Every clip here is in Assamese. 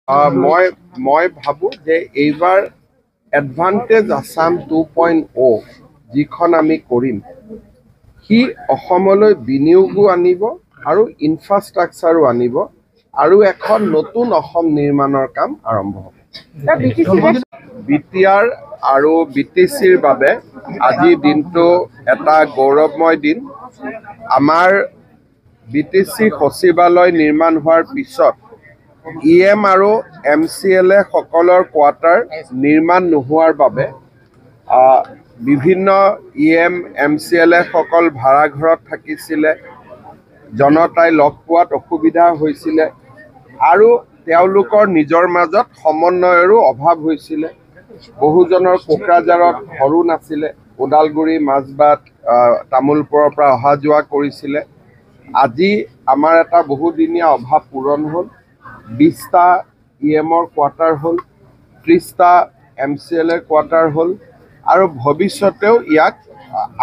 মই ভাবো যে এইবাৰ এডভান্টেজ আসাম 2.0 যিখন আমি কৰিম সি অসমলৈ বিনিয়োগো আনিব আৰু ইনফ্ৰাষ্ট্ৰাকচাৰো আনিব আৰু এখন নতুন অসম নিৰ্মাণৰ কাম আৰম্ভ হ'ব। BTR আৰু BTCৰ বাবে আজি দিনটো এটা গৌৰৱময় দিন। আমাৰ BTC সচিবালয় নিৰ্মাণ হোৱাৰ পিছত EM আৰু MCLA সকলৰ কোৱাৰ্টাৰ নিৰ্মাণ নোহোৱাৰ বাবে বিভিন্ন EM MCLA সকল ভাড়াঘৰত থাকিছিলে, জনতাই লগ পোৱাত অসুবিধা হৈছিলে আৰু তেওঁলোকৰ নিজৰ মাজত সমন্বয়ৰো অভাৱ হৈছিলে। বহুজনৰ কোকৰাঝাৰত ঘৰো নাছিলে, ওদালগুৰি মাজবাট তামোলপুৰৰ পৰা অহা যোৱা কৰিছিলে। আজি আমাৰ এটা বহুদিনীয়া অভাৱ পূৰণ হ'ল। 20টা EMৰ কোৱাৰ্টাৰ হ'ল, 30টা MCLA কোৱাৰ্টাৰ হ'ল আৰু ভৱিষ্যতেও ইয়াক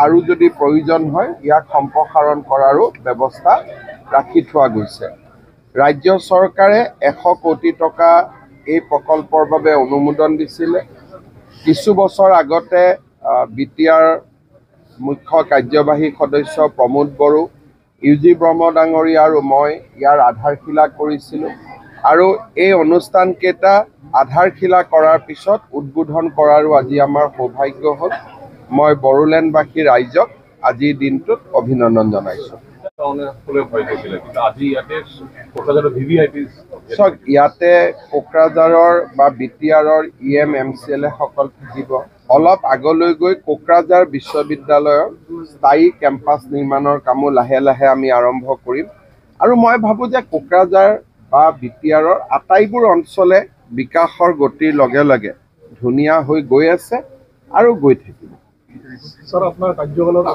আৰু যদি প্ৰয়োজন হয় ইয়াক সম্প্ৰসাৰণ কৰাৰো ব্যৱস্থা ৰাখি থোৱা গৈছে। ৰাজ্য চৰকাৰে 100 কোটি টকা এই প্ৰকল্পৰ বাবে অনুমোদন দিছিলে। কিছু বছৰ আগতে BTR মুখ্য কাৰ্যবাহী সদস্য প্ৰমোদ বড়ো, UG ব্ৰহ্ম ডাঙৰীয়া আৰু মই ইয়াৰ আধাৰশিলা কৰিছিলোঁ আৰু এই অনুষ্ঠানকেইটা আধাৰশিলা কৰাৰ পিছত উদ্বোধন কৰাৰো আজি আমাৰ সৌভাগ্য হ'ল। মই বড়োলেণ্ডবাসী ৰাইজক আজিৰ দিনটোত অভিনন্দন জনাইছোঁ। চাওক, ইয়াতে কোকৰাঝাৰৰ বা BTRৰ EM MCLA সকল থাকিব। অলপ আগলৈ গৈ কোকৰাঝাৰ বিশ্ববিদ্যালয়ৰ স্থায়ী কেম্পাছ নিৰ্মাণৰ কামো লাহে লাহে আমি আৰম্ভ কৰিম আৰু মই ভাবোঁ যে কোকৰাঝাৰ বা BTRৰ আটাইবোৰ অঞ্চলে বিকাশৰ গতিৰ লগে লগে ধুনীয়া হৈ গৈ আছে আৰু গৈ থাকিব। স্যাৰ, আপনাৰ কাৰ্যকালত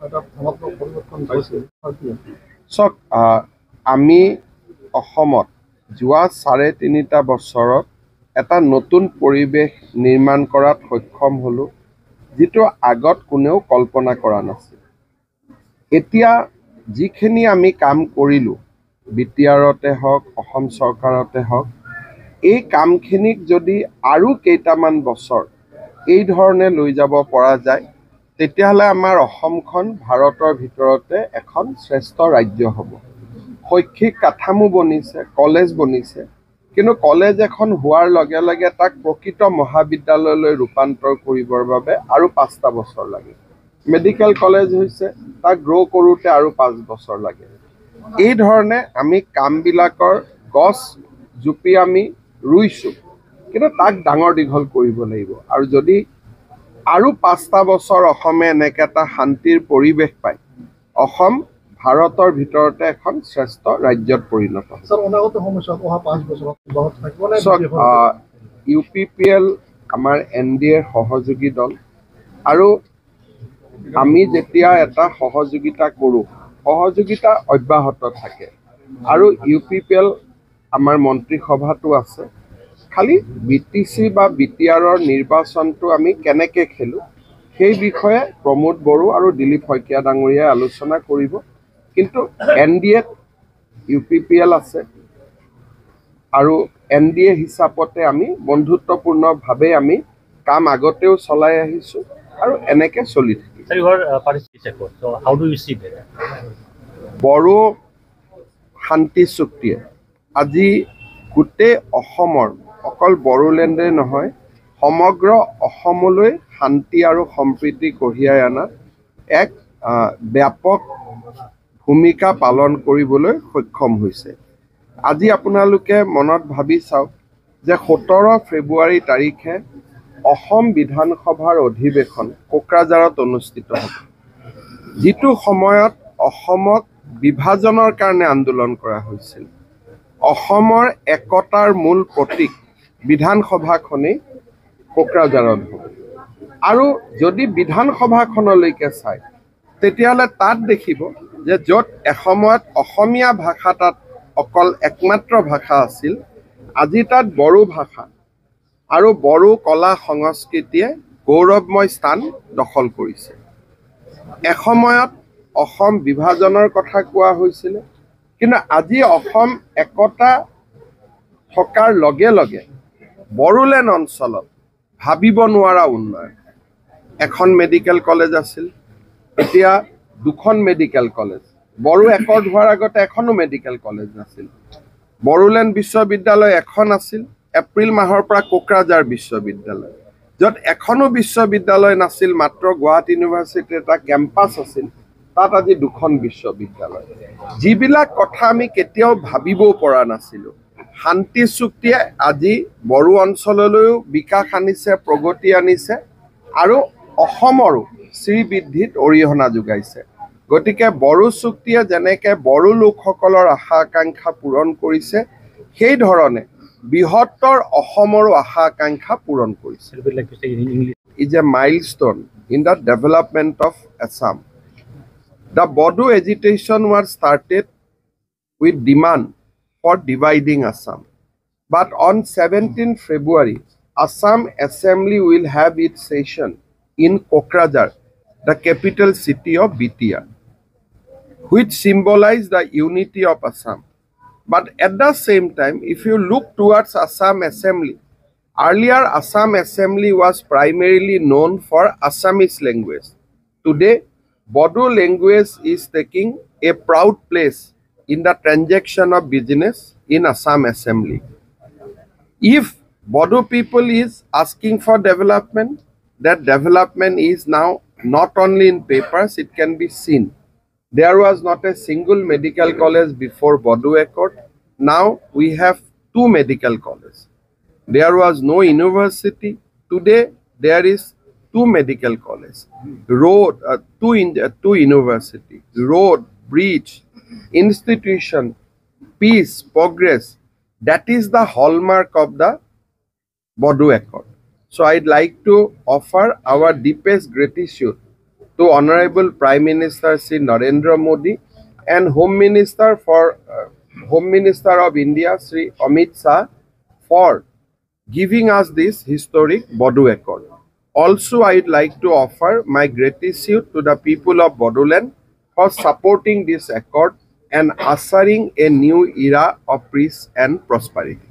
এটা ধনাত্মক পৰিবৰ্তন পাইছে। চাওক, আমি অসমত যোৱা 3.5 বছৰত এটা নতুন পৰিৱেশ নিৰ্মাণ কৰাত সক্ষম হ'লোঁ, যিটো আগত কোনেও কল্পনা কৰা নাছিল। এতিয়া যিখিনি আমি কাম কৰিলোঁ, BTRতে হওক, অসম চৰকাৰতে হওক, এই কামখিনিক যদি আৰু কেইটামান বছৰ এই ধৰণে লৈ যাব পৰা যায়, তেতিয়াহ'লে আমাৰ অসমখন ভাৰতৰ ভিতৰতে এখন শ্ৰেষ্ঠ ৰাজ্য হ'ব। শৈক্ষিক কাঠামো বনিছে, কলেজ বনিছে, কিন্তু কলেজ এখন হোৱাৰ লগে লগে তাক প্ৰকৃত মহাবিদ্যালয়লৈ ৰূপান্তৰ কৰিবৰ বাবে আৰু 5টা বছৰ লাগে। মেডিকেল কলেজ হৈছে, তাক গ্ৰ' কৰোঁতে আৰু 5 বছৰ লাগে। এই ধৰণে আমি কামবিলাকৰ গছ জুপি আমি ৰুইছোঁ, কিন্তু তাক ডাঙৰ দীঘল কৰিব লাগিব। আৰু যদি আৰু 5টা বছৰ অসমে এনেকৈ এটা শান্তিৰ পৰিৱেশ পায়, অসম ভাৰতৰ ভিতৰতে এখন শ্ৰেষ্ঠ ৰাজ্যত পৰিণত হ'ব। UPPL আমাৰ NDAৰ সহযোগী দল আৰু আমি যেতিয়া এটা সহযোগিতা কৰোঁ, সহযোগিতা অব্যাহত থাকে আৰু UPPL আমাৰ মন্ত্ৰীসভাটো আছে। খালি BTC বা BTRৰ নিৰ্বাচনটো আমি কেনেকৈ খেলোঁ সেই বিষয়ে প্ৰমোদ বড়ো আৰু দিলীপ শইকীয়া ডাঙৰীয়াই আলোচনা কৰিব। কিন্তু NDAত UPPL আছে আৰু NDA হিচাপতে আমি বন্ধুত্বপূৰ্ণভাৱে আমি কাম আগতেও চলাই আহিছোঁ আৰু এনেকৈ চলি থাকিম। বড়ো শান্তি চুক্তিয়ে আজি গোটেই অসমৰ, অকল বড়োলেণ্ডে নহয়, সমগ্ৰ অসমলৈ শান্তি আৰু সম্প্ৰীতি কঢ়িয়াই অনাত এক ব্যাপক ভূমিকা পালন কৰিবলৈ সক্ষম হৈছে। আজি আপোনালোকে মনত ভাবি চাওক যে 17 ফেব্ৰুৱাৰী তাৰিখে অসম বিধানসভাৰ অধিৱেশন কোকৰাঝাৰত অনুষ্ঠিত হ'ব, যিটো সময়ত অসমক বিভাজনৰ কাৰণে আন্দোলন কৰা হৈছিল। অসমৰ একতাৰ মূল প্ৰতীক বিধানসভাখনেই কোকৰাঝাৰত হ'ব। আৰু যদি বিধানসভাখনলৈকে চায়, তেতিয়াহ'লে তাত দেখিব যে য'ত এসময়ত অসমীয়া ভাষা তাত অকল একমাত্ৰ ভাষা আছিল, আজি তাত বড়ো ভাষা আৰু বড়ো কলা সংস্কৃতিয়ে গৌৰৱময় স্থান দখল কৰিছে। এসময়ত অসম বিভাজনৰ কথা কোৱা হৈছিলে, কিন্তু আজি অসম একতা থকাৰ লগে লগে বড়োলেণ্ড অঞ্চলত ভাবিব নোৱাৰা উন্নয়ন। এখন মেডিকেল কলেজ আছিল, এতিয়া দুখন মেডিকেল কলেজ। বড়ো একৰ্ড হোৱাৰ আগতে এখনো মেডিকেল কলেজ নাছিল। বড়োলেণ্ড বিশ্ববিদ্যালয় এখন আছিল, এপ্ৰিল মাহৰ পৰা কোকৰাঝাৰ বিশ্ববিদ্যালয়, য'ত এখনো বিশ্ববিদ্যালয় নাছিল, মাত্ৰ গুৱাহাটী ইউনিভাৰ্চিটিৰ এটা কেম্পাছ আছিল, তাত আজি দুখন বিশ্ববিদ্যালয়। যিবিলাক কথা আমি কেতিয়াও ভাবিবও পৰা নাছিলোঁ, শান্তি চুক্তিয়ে আজি বড়ো অঞ্চললৈও বিকাশ আনিছে, প্ৰগতি আনিছে আৰু অসমৰো শ্ৰীবৃদ্ধিত অৰিহণা যোগাইছে। গতিকে বড়ো চুক্তিয়ে যেনেকৈ বড়ো লোকসকলৰ আশা আকাংক্ষা পূৰণ কৰিছে, সেই ধৰণে বৃহত্তৰ অসমৰো আশা আকাংক্ষা পূৰণ কৰিছে। Is a milestone in the development of Assam. The Bodo agitation was started with demand for dividing Assam. But on 17 February, Assam Assembly will have its session in Kokrajhar, the capital city of BTR, which symbolizes the unity of Assam. But at the same time, if you look towards Assam Assembly, earlier Assam Assembly was primarily known for Assamese language. Today, Bodo language is taking a proud place in the transaction of business in Assam Assembly. If Bodo people is asking for development, that development is now not only in papers, it can be seen. There was not a single medical college before Bodo Accord. Now we have 2 medical colleges. There was no university. Today there is 2 medical colleges, road, 2 university, road, bridge, institution, peace, progress. That is the hallmark of the Bodo Accord. So I'd like to offer our deepest gratitude to Honorable Prime Minister Sri Narendra Modi and Home Minister of India Sri Amit Shah for giving us this historic Bodo Accord. Also, I'd like to offer my gratitude to the people of Bodoland for supporting this accord and ushering a new era of peace and prosperity.